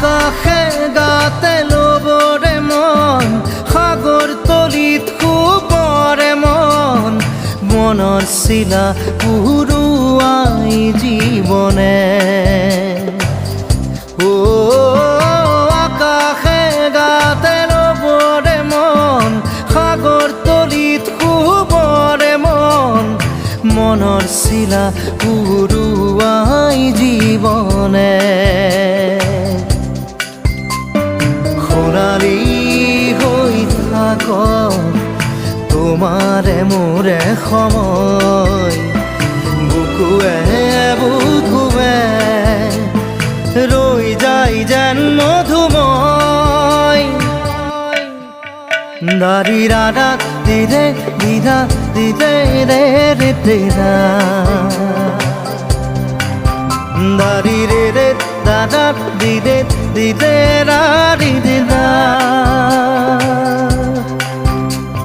আকাশে গাতে ল'বৰে মন সাগৰ তলিত শুবৰে মন মনৰ চিলা উৰুৱাই জীৱনে আকাশে গাতে ল'বৰে মন সাগৰ তলিত শুবৰে মন মনৰ চিলা উৰুৱাই জীৱনে খৰালি হৈ থাক তোমাৰে মোৰে সময় বুকুৱে বুকুৱে ৰৈ যায় যেন মধুময় দাৰি ৰাধা দিদে দিদা দিদে ৰে ৰে দিদা দাৰি ৰে ৰে দাদা দিদে দিদে ৰা দিদে